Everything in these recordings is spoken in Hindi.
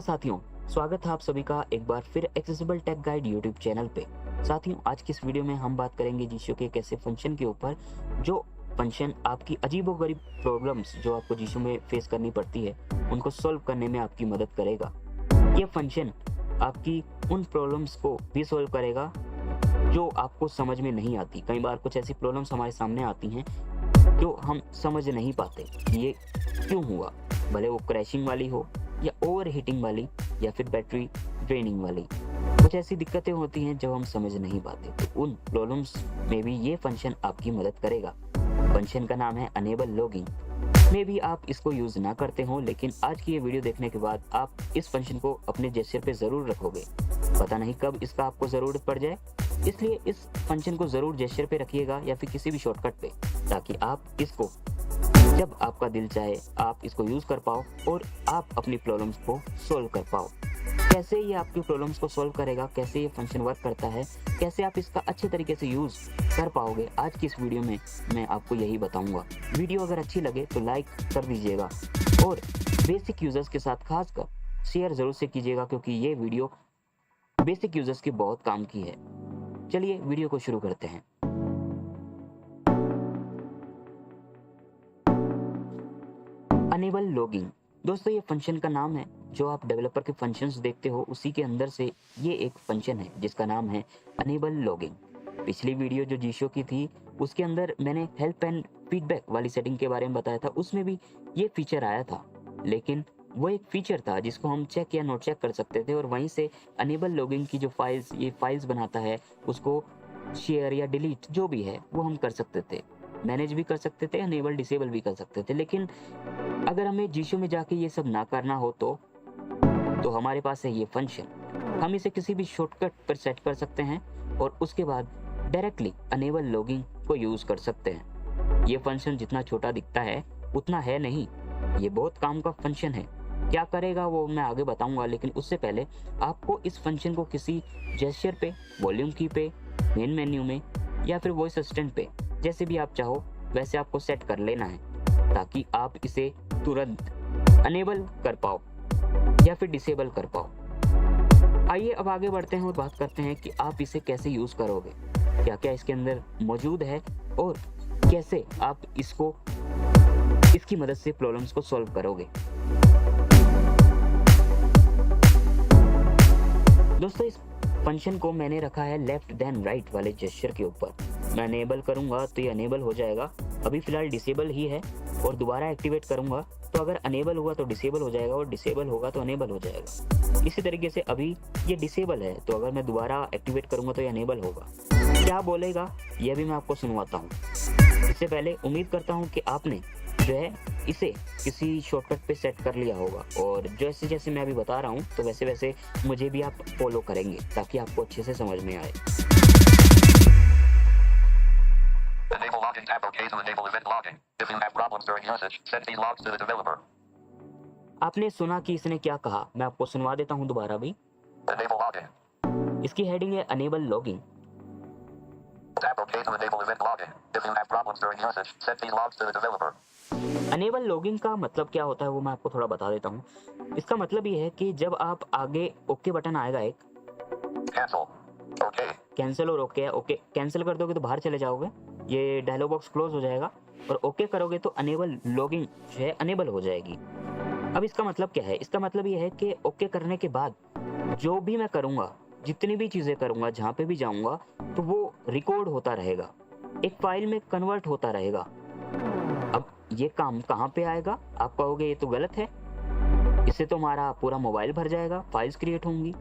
नमस्कार साथियों, स्वागत है आप सभी का एक बार फिर accessible tech guide YouTube channel पे। साथियों, आज की इस वीडियो में हम बात करेंगे जीशो के एक ऐसे फंक्शन के ऊपर जो फंक्शन आपकी अजीबोगरीब प्रॉब्लम्स जो आपको जीशो में फेस करनी पड़ती है उनको सॉल्व करने में आपकी मदद करेगा। ये फंक्शन आपकी उन प्रॉब्लम्स को भी सॉल्व करेगा जो आपको समझ में नहीं आती। कई बार कुछ ऐसी प्रॉब्लम्स हमारे सामने आती हैं जो हम समझ नहीं पाते कि ये क्यों हुआ, भले वो क्रैशिंग वाली हो या ओवर हीटिंग वाली या फिर बैटरी ड्रेनिंग वाली। कुछ ऐसी दिक्कतें होती हैं जो हम समझ नहीं पाते, तो उन प्रॉब्लम्स में भी ये फंक्शन आपकी मदद करेगा। फंक्शन का नाम है अनेबल लॉगिंग। मे भी आप इसको यूज ना करते हो, लेकिन आज की ये वीडियो देखने के बाद आप इस फंक्शन को अपने जेस्चर पे जरूर रखोगे। पता नहीं कब इसका आपको जरूरत पड़ जाए, इसलिए इस फंक्शन को जरूर जेस्चर पे रखिएगा या फिर किसी भी शॉर्टकट पे, ताकि आप इसको जब आपका दिल चाहे आप इसको यूज कर पाओ और आप अपनी प्रॉब्लम्स को सोल्व कर पाओ। कैसे ये आपकी प्रॉब्लम्स को सोल्व करेगा, कैसे ये फंक्शन वर्क करता है, कैसे आप इसका अच्छे तरीके से यूज कर पाओगे, आज की इस वीडियो में मैं आपको यही बताऊंगा। वीडियो अगर अच्छी लगे तो लाइक कर दीजिएगा और बेसिक यूजर्स के साथ खासकर शेयर जरूर से कीजिएगा, क्योंकि ये वीडियो बेसिक यूजर्स के बहुत काम की है। चलिए वीडियो को शुरू करते हैं। अनेबल लॉगिंग, दोस्तों ये फंक्शन का नाम है। जो आप डेवलपर के फंक्शंस देखते हो उसी के अंदर से ये एक फंक्शन है जिसका नाम है अनेबल लॉगिंग। पिछली वीडियो जो जीशो की थी उसके अंदर मैंने हेल्प एंड फीडबैक वाली सेटिंग के बारे में बताया था, उसमें भी ये फीचर आया था, लेकिन वो एक फीचर था जिसको हम चेक या नोट चेक कर सकते थे और वहीं से अनेबल लॉगिंग की जो फाइल्स बनाता है उसको शेयर या डिलीट जो भी है वो हम कर सकते थे, मैनेज भी कर सकते थे, अनेबल डिसेबल भी कर सकते थे। लेकिन अगर हमें जीशो में जाके ये सब ना करना हो तो हमारे पास है ये फंक्शन। हम इसे किसी भी शॉर्टकट पर सेट कर सकते हैं और उसके बाद डायरेक्टली अनेबल लॉगिंग को यूज कर सकते हैं। ये फंक्शन जितना छोटा दिखता है उतना है नहीं, ये बहुत काम का फंक्शन है। क्या करेगा वो मैं आगे बताऊंगा, लेकिन उससे पहले आपको इस फंक्शन को किसी जेस्चर पे, वॉल्यूम की पे, मेन मेन्यू में या फिर वॉइस असिस्टेंट पे, जैसे भी आप चाहो वैसे आपको सेट कर लेना है, ताकि आप इसे तुरंत अनेबल कर पाओ या फिर डिसेबल कर पाओ। आइए अब आगे बढ़ते हैं और बात करते हैं कि आप इसे कैसे यूज करोगे, क्या क्या इसके अंदर मौजूद है और कैसे आप इसकी मदद से प्रॉब्लम्स को सॉल्व करोगे। दोस्तों इस फंक्शन को मैंने रखा है लेफ्ट देन राइट वाले जेस्चर के ऊपर। मैं अनेबल करूंगा तो ये अनेबल हो जाएगा, अभी फिलहाल डिसेबल ही है, और दोबारा एक्टिवेट करूंगा तो अगर अनेबल हुआ तो डिसेबल हो जाएगा और डिसेबल होगा तो अनेबल हो जाएगा। इसी तरीके से अभी ये डिसेबल है तो अगर मैं दोबारा एक्टिवेट करूंगा तो ये अनेबल होगा। क्या बोलेगा यह भी मैं आपको सुनवाता हूँ। इससे पहले उम्मीद करता हूँ कि आपने जो है इसे किसी शॉर्टकट पे सेट कर लिया होगा, और जैसे जैसे मैं अभी बता रहा हूँ तो वैसे वैसे मुझे भी आप फॉलो करेंगे ताकि आपको अच्छे से समझ में आए। Enable logging tab OK to enable event logging. If you have problems during usage, send these logs to the developer. आपने सुना कि इसने क्या कहा, मैं आपको सुनवा देता हूँ दोबारा भी। Enable logging. इसकी हेडिंग है enable logging. Tab OK to enable event logging. If you have problems during usage, send these logs to the developer. Enable logging का मतलब क्या होता है वो मैं आपको थोड़ा बता देता हूँ। इसका मतलब ये है कि जब आप आगे ओके बटन आएगा एक, Cancel. OK. कैंसिल और ओके है, ओके कैंसिल कर दोगे तो बाहर चले जाओगे, ये डायलॉग बॉक्स क्लोज हो जाएगा, और ओके करोगे तो अनेबल लॉगिंग जो है अनेबल हो जाएगी। अब इसका मतलब क्या है, इसका मतलब ये है कि ओके करने के बाद जो भी मैं करूँगा, जितनी भी चीज़ें करूँगा, जहाँ पे भी जाऊँगा तो वो रिकॉर्ड होता रहेगा, एक फाइल में कन्वर्ट होता रहेगा। अब ये काम कहाँ पे आएगा, आप कहोगे ये तो गलत है, इससे तो हमारा पूरा मोबाइल भर जाएगा, फाइल्स क्रिएट होंगी।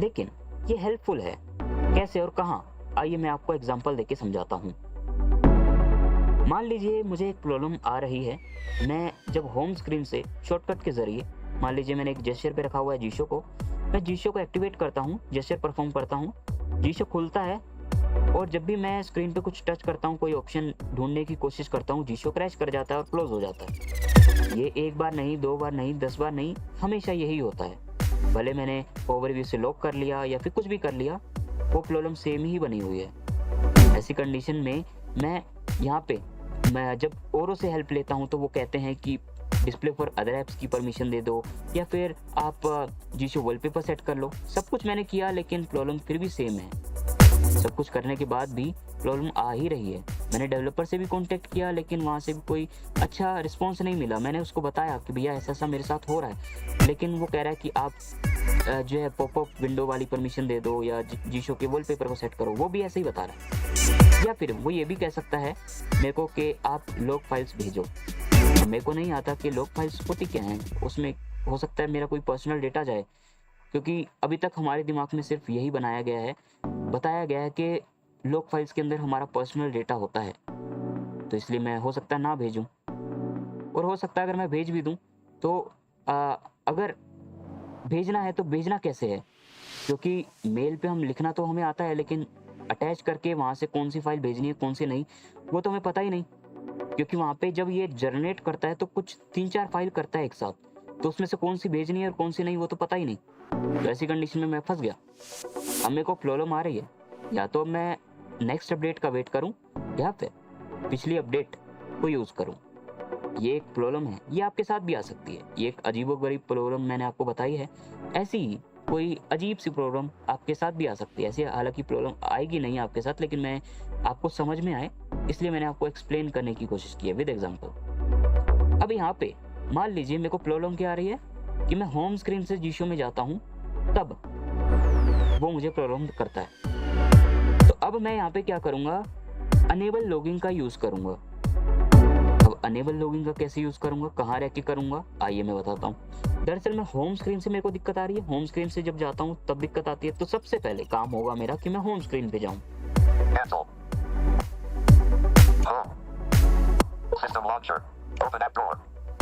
लेकिन ये हेल्पफुल है, कैसे और कहाँ, आइए मैं आपको एग्जांपल देके समझाता हूँ। मान लीजिए मुझे एक प्रॉब्लम आ रही है, मैं जब होम स्क्रीन से शॉर्टकट के जरिए, मान लीजिए मैंने एक जेस्चर पे रखा हुआ है जीशो को, मैं जीशो को एक्टिवेट करता हूँ, जेस्चर परफॉर्म करता हूँ, जीशो खुलता है, और जब भी मैं स्क्रीन पे कुछ टच करता हूँ, कोई ऑप्शन ढूंढने की कोशिश करता हूँ, जीशो क्रैश कर जाता है और क्लोज हो जाता है। ये एक बार नहीं, 2 बार नहीं, 10 बार नहीं, हमेशा यही होता है। भले मैंने ओवरव्यू से लॉक कर लिया या फिर कुछ भी कर लिया, वो प्रॉब्लम सेम ही बनी हुई है। ऐसी कंडीशन में मैं यहाँ पे जब औरों से हेल्प लेता हूँ तो वो कहते हैं कि डिस्प्ले फॉर अदर ऐप्स की परमिशन दे दो, या फिर आप जीशो वॉलपेपर सेट कर लो। सब कुछ मैंने किया लेकिन प्रॉब्लम फिर भी सेम है। सब कुछ करने के बाद भी प्रॉब्लम आ ही रही है। मैंने डेवलपर से भी कांटेक्ट किया लेकिन वहाँ से भी कोई अच्छा रिस्पॉन्स नहीं मिला। मैंने उसको बताया कि भैया ऐसा ऐसा मेरे साथ हो रहा है, लेकिन वो कह रहा है कि आप जो है पॉपअप विंडो वाली परमिशन दे दो या जीशो के वॉलपेपर को सेट करो। वो भी ऐसे ही बता रहा है। या फिर वो ये भी कह सकता है मेरे को कि आप लॉग फाइल्स भेजो। मेरे को नहीं आता कि लॉग फाइल्स होती क्या हैं, उसमें हो सकता है मेरा कोई पर्सनल डेटा जाए, क्योंकि अभी तक हमारे दिमाग में सिर्फ यही बताया गया है कि लॉग फाइल्स के अंदर हमारा पर्सनल डेटा होता है। तो इसलिए मैं हो सकता है ना भेजूं, और हो सकता है अगर मैं भेज भी दूं तो अगर भेजना है तो भेजना कैसे है, क्योंकि मेल पे हम लिखना तो हमें आता है लेकिन अटैच करके वहाँ से कौन सी फाइल भेजनी है कौन सी नहीं वो तो हमें पता ही नहीं, क्योंकि वहाँ पे जब ये जनरेट करता है तो कुछ 3-4 फाइल करता है एक साथ, तो उसमें से कौन सी भेजनी है और कौन सी नहीं वो तो पता ही नहीं। तो ऐसी कंडीशन में मैं फंस गया। अब मेरे को प्रॉब्लम आ रही है, या तो मैं नेक्स्ट अपडेट का वेट करूं या फिर पिछली अपडेट को यूज़ करूं। ये एक प्रॉब्लम है, ये आपके साथ भी आ सकती है। ये एक अजीबोगरीब प्रॉब्लम मैंने आपको बताई है। ऐसी ही कोई अजीब सी प्रॉब्लम आपके साथ भी आ सकती है। ऐसी हालांकि प्रॉब्लम आएगी नहीं आपके साथ, लेकिन मैं आपको समझ में आए इसलिए मैंने आपको एक्सप्लेन करने की कोशिश की है विद एग्जाम्पल। अब यहाँ पे मान लीजिए मेरे को प्रॉब्लम क्या आ रही है कि मैं होम स्क्रीन से जीशो में जाता हूँ तब वो मुझे प्रॉब्लम करता है। तो अब मैं यहाँ पे क्या करूँगा, अनेबल लॉगिंग का यूज़ करूँगा। अब अनेबल लॉगिंग का कैसे यूज़ करूँगा, कहाँ रह के करूँगा, आइए मैं बताता हूँ। दरअसल मैं होम स्क्रीन से मेरे को दिक्कत आ रही है, होम स्क्रीन से जब जाता हूँ तब दिक्कत आती है। तो सबसे पहले काम होगा मेरा कि मैं होम स्क्रीन पे जाऊँ। Cancel. Home. System launcher. Open app drawer.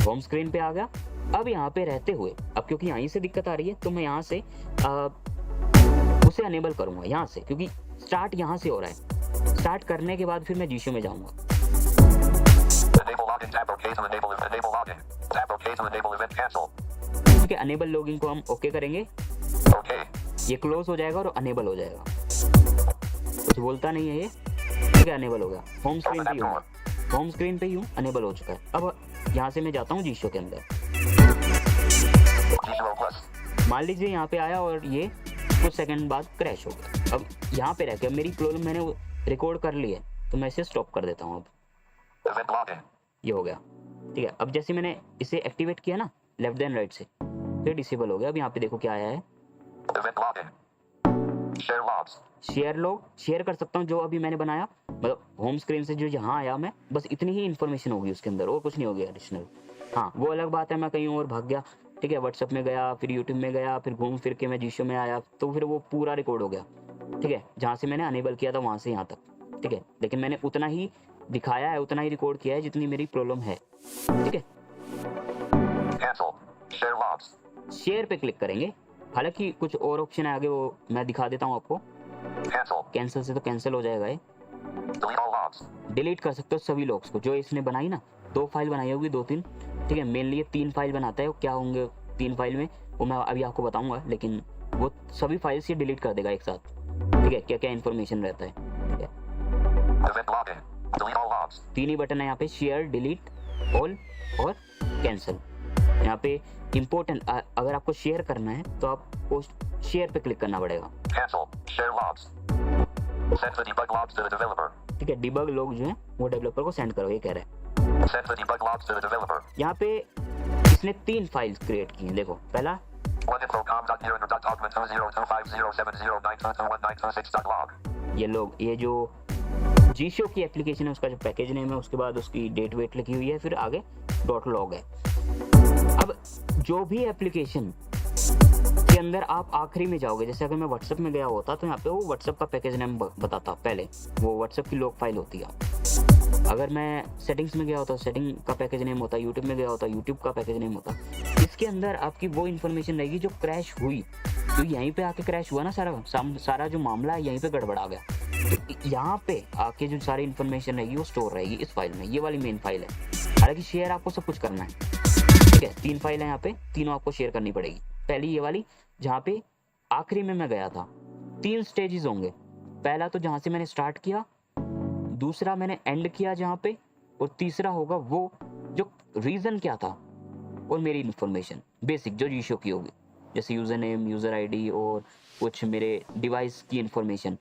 Home screen पे आ गया। अब यहाँ पे रहते हुए, अब क्योंकि यहीं से दिक्कत आ रही है तो मैं यहाँ से उसे अनेबल करूँगा यहाँ से, क्योंकि स्टार्ट यहाँ से हो रहा है। स्टार्ट करने के बाद फिर मैं जीशो में जाऊँगा। Enable login tab OK to enable login. Tab OK to enable event cancel. ठीक है, अनेबल लॉगिंग को हम ओके करेंगे, OK. ये क्लोज हो जाएगा और अनेबल हो जाएगा। कुछ बोलता नहीं है ये, ठीक है, अनेबल हो गया। होम स्क्रीन Open पे app ही हूँ, drawer. होम स्क्रीन पे ही हूँ, अनेबल हो चुका है। अब यहाँ से मैं जाता हूँ जीशो के अंदर। G0 Plus. मान लीजिए यहाँ पे आया और ये कुछ सेकंड बाद क्रैश हो गया। अब यहाँ पे रह गया, मेरी प्रॉब्लम मैंने रिकॉर्ड कर ली है तो मैं इसे स्टॉप कर देता हूँ। अब Event login. ये हो गया, ठीक है। अब जैसे मैंने इसे एक्टिवेट किया ना लेफ्ट देन राइट से, फिर डिसेबल हो गया। अब यहाँ पे देखो क्या आया है, Event login. Share logs. Share log. Share कर सकता हूँ जो अभी मैंने बनाया, मतलब होम स्क्रीन से जो यहाँ आया मैं, बस इतनी ही इन्फॉर्मेशन होगी उसके अंदर, और कुछ नहीं हो गया एडिशनल। हाँ वो अलग बात है मैं कहीं और भाग गया, ठीक है, व्हाट्सएप में गया, फिर यूट्यूब में गया, फिर घूम फिर के मैं जीशो में आया, तो फिर वो पूरा रिकॉर्ड हो गया, ठीक है, जहाँ से मैंने अनेबल किया था वहाँ से यहाँ तक, ठीक है। लेकिन मैंने उतना ही दिखाया है, उतना ही रिकॉर्ड किया है जितनी मेरी प्रॉब्लम है, ठीक है। Cancel. Share logs. शेयर पे क्लिक करेंगे, हालांकि कुछ और ऑप्शन है आगे, वो मैं दिखा देता हूँ आपको। Cancel. कैंसिल से तो कैंसिल हो जाएगा ये। Delete all logs. डिलीट कर सकते हो सभी लॉग्स को जो इसने बनाई ना, 2 फाइल बनाई होगी, 2-3, ठीक है। मेनली ये 3 फाइल बनाता है, वो क्या होंगे 3 फाइल में वो मैं अभी आपको बताऊंगा, लेकिन वो सभी फाइल्स ये डिलीट कर देगा एक साथ, ठीक है, क्या क्या इन्फॉर्मेशन रहता है, ठीक है। Event login. Delete all logs. 3 ही बटन है यहाँ पे, शेयर, डिलीट, ऑल और कैंसिल। यहाँ पे इम्पोर्टेंट, अगर आपको शेयर करना है तो आपको शेयर पे क्लिक करना पड़ेगा, Cancel. Share logs. Send the debug logs to the developer. ठीक है। डिबग लॉग जो है वो डेवलपर को सेंड करो, ये कह रहा है। Send the debug logs to the developer. यहाँ पे इसने 3 फाइल्स क्रिएट की हैं, देखो पहला ये लोग, ये जो जीशो की एप्लीकेशन है उसका जो पैकेज नेम है, उसके बाद उसकी डेट वेट लिखी हुई है, फिर आगे डॉट लॉग है। अब जो भी एप्लीकेशन के अंदर आप आखिरी में जाओगे, जैसे अगर मैं व्हाट्सएप में गया होता तो यहाँ पे वो व्हाट्सएप का पैकेज नेम बताता, पहले वो व्हाट्सएप की लॉग फाइल होती है। अगर मैं सेटिंग्स में गया होता सेटिंग का पैकेज नेम होता, यूट्यूब में गया होता यूट्यूब का पैकेज नेम होता। इसके अंदर आपकी वो इन्फॉर्मेशन रहेगी जो क्रैश हुई, तो यहीं पे आके क्रैश हुआ ना, सारा जो मामला है यहीं पे गड़बड़ा गया, तो यहाँ पे आके जो सारी इन्फॉर्मेशन रहेगी वो स्टोर रहेगी इस फाइल में, ये वाली मेन फाइल है। हालांकि शेयर आपको सब कुछ करना है, ठीक है। 3 फाइल है यहाँ पे, तीनों आपको शेयर करनी पड़ेगी। पहली ये वाली जहाँ पे आखिरी में मैं गया था, 3 स्टेजेस होंगे। पहला तो जहाँ से मैंने स्टार्ट किया, दूसरा मैंने एंड किया जहाँ पे, और तीसरा होगा वो जो रीज़न क्या था और मेरी इन्फॉर्मेशन बेसिक जो जीशो की होगी, जैसे यूज़र नेम, यूज़र आईडी और कुछ मेरे डिवाइस की इन्फॉर्मेशन,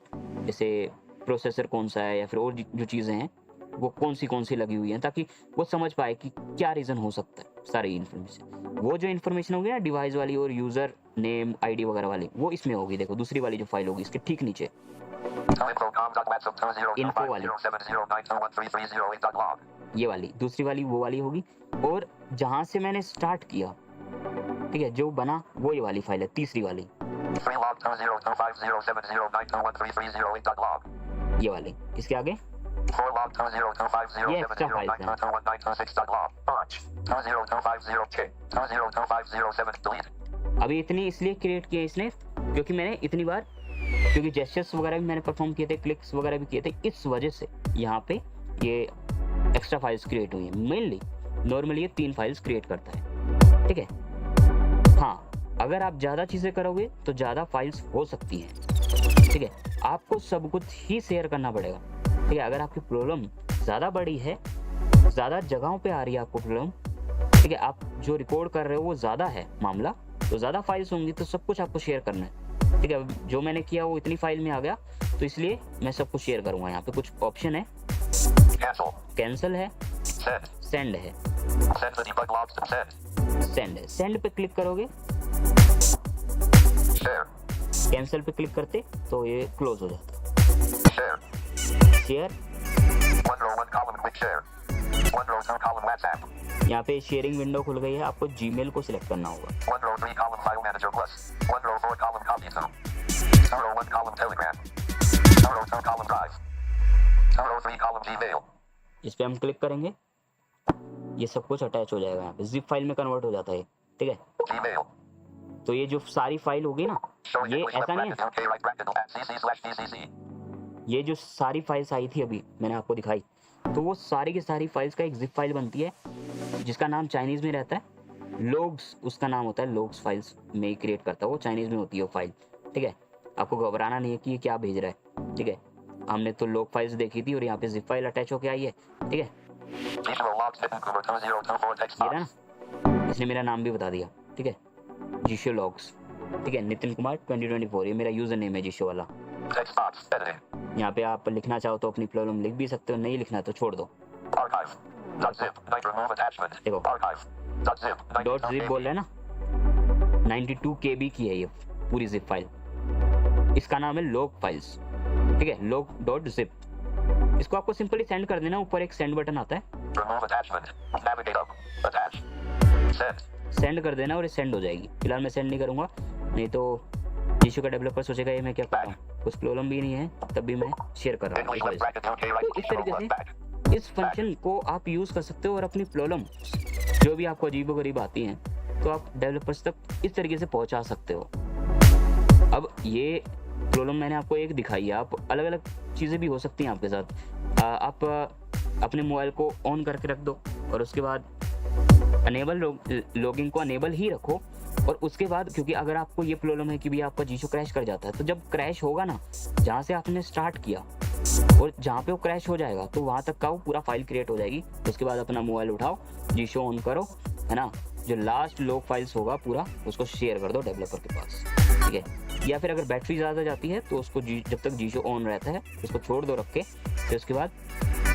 जैसे प्रोसेसर कौन सा है या फिर और जो चीज़ें हैं वो कौन सी लगी हुई हैं, ताकि वो समझ पाए कि क्या रीज़न हो सकता है। सारी इन्फॉर्मेशन, वो जो इन्फॉर्मेशन होगी ना डिवाइस वाली और यूज़र नेम आईडी वगैरह वाली, वो इसमें होगी। देखो दूसरी वाली जो फाइल होगी इसके ठीक नीचे, इन्फो वाली, ये वाली दूसरी वाली वो वाली होगी। और जहाँ से मैंने स्टार्ट किया, ठीक है, जो बना वो ये वाली फाइल है, तीसरी वाली, ये वाली। इसके आगे ये एक्स्ट्रा फाइल्स हैं। अभी इतनी इसलिए क्रिएट किया इसने क्योंकि मैंने इतनी बार, क्योंकि जेस्चर्स वगैरह भी मैंने परफॉर्म किए थे, क्लिक्स वगैरह भी किए थे, इस वजह से यहाँ पे ये एक्स्ट्रा फाइल्स क्रिएट हुई हैं। मेनली नॉर्मली ये 3 फाइल्स क्रिएट करता है, ठीक है। हाँ, अगर आप ज़्यादा चीज़ें करोगे तो ज़्यादा फाइल्स हो सकती हैं, ठीक है। आपको सब कुछ ही शेयर करना पड़ेगा, ठीक है। अगर आपकी प्रॉब्लम ज़्यादा बड़ी है, ज़्यादा जगहों पे आ रही है आपको प्रॉब्लम, ठीक है, आप जो रिकॉर्ड कर रहे हो वो ज़्यादा है मामला, तो ज़्यादा फाइल्स होंगी तो सब कुछ आपको शेयर करना है, ठीक है। जो मैंने किया वो इतनी फाइल में आ गया, तो इसलिए मैं सब कुछ शेयर करूँगा। यहाँ पे कुछ ऑप्शन है, कैंसिल है, सेंड है, सेंड है। सेंड पे क्लिक करोगे, कैंसिल पे क्लिक करते तो ये क्लोज हो जाता। शेयर, यहाँ पे शेयरिंग विंडो खुल गई है, आपको जीमेल को सिलेक्ट करना होगा। इस पे हम क्लिक करेंगे, ये सब कुछ अटैच हो जाएगा, यहाँ पे जिप फाइल में कन्वर्ट हो जाता है, ठीक है। तो ये जो सारी फाइल होगी ना, ये ऐसा नहीं है, ये जो सारी फाइल्स आई थी अभी मैंने आपको दिखाई, तो वो सारी की सारी फाइल्स का एक जिप फाइल बनती है जिसका नाम चाइनीज़ में रहता है, लोग्स उसका नाम होता है, लोग्स फाइल्स में ही क्रिएट करता है वो, चाइनीज़ में होती है वो फाइल, ठीक है। आपको घबराना नहीं है कि ये क्या भेज रहा है, ठीक है। हमने तो लोग फाइल्स देखी थी और यहाँ पे जिप फाइल अटैच होके आई है, ठीक है। ये ना, इसने मेरा नाम भी बता दिया, ठीक है, जीशो लॉग्स, ठीक है, नितिन कुमार 2024, ये मेरा यूजर नेम है जीशो वाला। यहाँ पे आप लिखना चाहो तो अपनी प्रॉब्लम लिख भी सकते हो, नहीं लिखना तो छोड़ दो। देखो डॉट जिप बोल रहे हैं ना, 92 KB की है ये पूरी जिप फाइल, इसका नाम है लॉग फाइल्स, ठीक है, लॉग डॉट जिप। इसको आपको सिंपली सेंड कर देना, ऊपर एक सेंड बटन आता है, सेंड कर देना और ये सेंड हो जाएगी। फिलहाल मैं सेंड नहीं करूँगा, नहीं तो जीशो का डेवलपर सोचेगा ये मैं क्या कर रहा हूँ, कुछ प्रॉब्लम भी नहीं है, तब भी मैं शेयर कर रहा हूँ। तो इस तरीके से इस फंक्शन को आप यूज़ कर सकते हो और अपनी प्रॉब्लम जो भी आपको अजीबोगरीब आती हैं तो आप डेवलपर्स तक इस तरीके से पहुँचा सकते हो। अब ये प्रॉब्लम मैंने आपको एक दिखाई है, आप अलग अलग चीज़ें भी हो सकती हैं आपके साथ। आप अपने मोबाइल को ऑन करके रख दो और उसके बाद अनेबल लॉगिंग को अनेबल ही रखो, और उसके बाद क्योंकि अगर आपको ये प्रॉब्लम है कि भी आपका जीशो क्रैश कर जाता है, तो जब क्रैश होगा ना, जहाँ से आपने स्टार्ट किया और जहाँ पे वो क्रैश हो जाएगा तो वहाँ तक का वो पूरा फाइल क्रिएट हो जाएगी। उसके बाद अपना मोबाइल उठाओ, जीशो ऑन करो, है ना, जो लास्ट लॉग फाइल्स होगा पूरा उसको शेयर कर दो डेवलपर के पास, ठीक है। या फिर अगर बैटरी ज़्यादा जाती है तो उसको जब तक जीशो ऑन रहता है उसको छोड़ दो रख के, फिर उसके बाद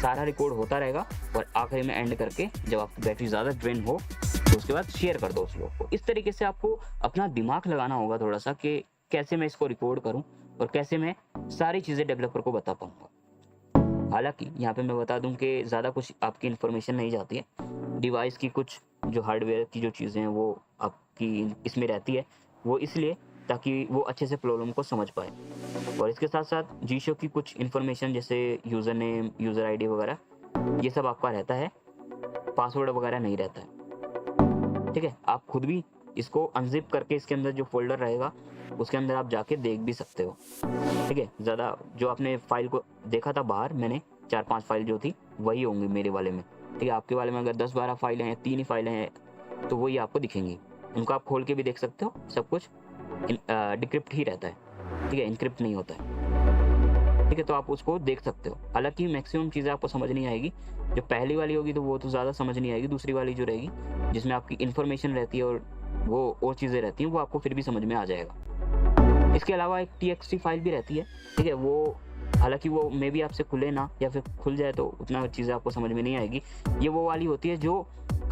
सारा रिकॉर्ड होता रहेगा और आखिरी में एंड करके जब आपकी बैटरी ज़्यादा ड्रेन हो तो उसके बाद शेयर कर दो उस लोग को। इस तरीके से आपको अपना दिमाग लगाना होगा थोड़ा सा कि कैसे मैं इसको रिकॉर्ड करूं और कैसे मैं सारी चीज़ें डेवलपर को बता पाऊंगा। हालांकि यहाँ पे मैं बता दूं कि ज़्यादा कुछ आपकी इन्फॉर्मेशन नहीं जाती है, डिवाइस की कुछ जो हार्डवेयर की जो चीज़ें हैं वो आपकी इसमें रहती है, वो इसलिए ताकि वो अच्छे से प्रॉब्लम को समझ पाए। और इसके साथ साथ जीशो की कुछ इन्फॉर्मेशन जैसे यूज़र नेम, यूज़र आईडी वगैरह, ये सब आपका रहता है, पासवर्ड वगैरह नहीं रहता है, ठीक है। आप खुद भी इसको अनजिप करके इसके अंदर जो फोल्डर रहेगा उसके अंदर आप जाके देख भी सकते हो, ठीक है। ज़्यादा जो आपने फाइल को देखा था बाहर, मैंने 4-5 फाइल जो थी वही होंगी मेरे वाले में, ठीक है। आपके वाले में अगर 10-12 फाइलें हैं, 3 ही फाइलें हैं, तो वही आपको दिखेंगी, उनको आप खोल के भी देख सकते हो। सब कुछ डिक्रिप्ट ही रहता है, ठीक है, इनक्रिप्ट नहीं होता है। ठीक है, तो आप उसको देख सकते हो। हालांकि मैक्सिमम चीज़ें आपको समझ नहीं आएगी, जो पहली वाली होगी तो वो तो ज़्यादा समझ नहीं आएगी, दूसरी वाली जो रहेगी जिसमें आपकी इन्फॉर्मेशन रहती है और वो और चीज़ें रहती हैं, वो आपको फिर भी समझ में आ जाएगा। इसके अलावा एक TXT फाइल भी रहती है, ठीक है, वो हालांकि वो मे भी आपसे खुले ना, या फिर खुल जाए तो उतना चीज़ें आपको समझ में नहीं आएगी। ये वो वाली होती है जो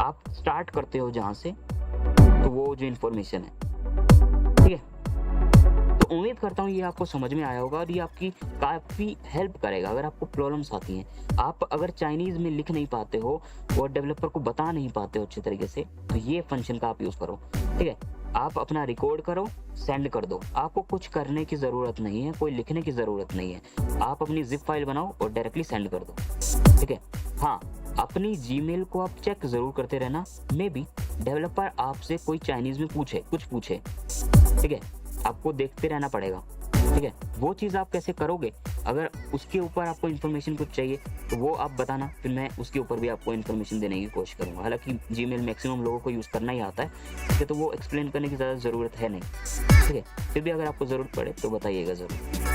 आप स्टार्ट करते हो जहाँ से, तो वो जो इन्फॉर्मेशन है, ठीक है। तो उम्मीद करता हूँ ये आपको समझ में आया होगा और ये आपकी काफ़ी हेल्प करेगा अगर आपको प्रॉब्लम्स आती हैं। आप अगर चाइनीज़ में लिख नहीं पाते हो और डेवलपर को बता नहीं पाते हो अच्छे तरीके से, तो ये फंक्शन का आप यूज़ करो, ठीक है। आप अपना रिकॉर्ड करो, सेंड कर दो, आपको कुछ करने की ज़रूरत नहीं है, कोई लिखने की ज़रूरत नहीं है। आप अपनी ज़िप फाइल बनाओ और डायरेक्टली सेंड कर दो, ठीक है। हाँ, अपनी जीमेल को आप चेक ज़रूर करते रहना, मे बी डेवलपर आपसे कोई चाइनीज़ में कुछ पूछे, ठीक है, आपको देखते रहना पड़ेगा, ठीक है। वो चीज़ आप कैसे करोगे, अगर उसके ऊपर आपको इन्फॉर्मेशन कुछ चाहिए तो वो आप बताना, फिर मैं उसके ऊपर भी आपको इन्फॉर्मेशन देने की कोशिश करूँगा। हालांकि जीमेल मैक्सिमम लोगों को यूज़ करना ही आता है, ठीक है, तो वो एक्सप्लेन करने की ज़्यादा ज़रूरत है नहीं, ठीक है। फिर भी अगर आपको ज़रूरत पड़े तो बताइएगा ज़रूर।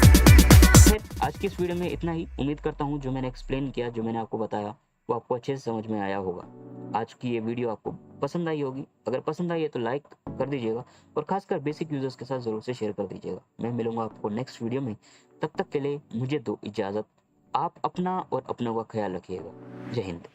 खैर, आज की इस वीडियो में इतना ही। उम्मीद करता हूँ जो मैंने एक्सप्लेन किया, जो मैंने आपको बताया, वो आपको अच्छे से समझ में आया होगा। आज की ये वीडियो आपको पसंद आई होगी। अगर पसंद आई है तो लाइक कर दीजिएगा और खासकर बेसिक यूजर्स के साथ ज़रूर से शेयर कर दीजिएगा। मैं मिलूंगा आपको नेक्स्ट वीडियो में, तब तक के लिए मुझे दो इजाज़त। आप अपना और अपनों का ख्याल रखिएगा। जय हिंद।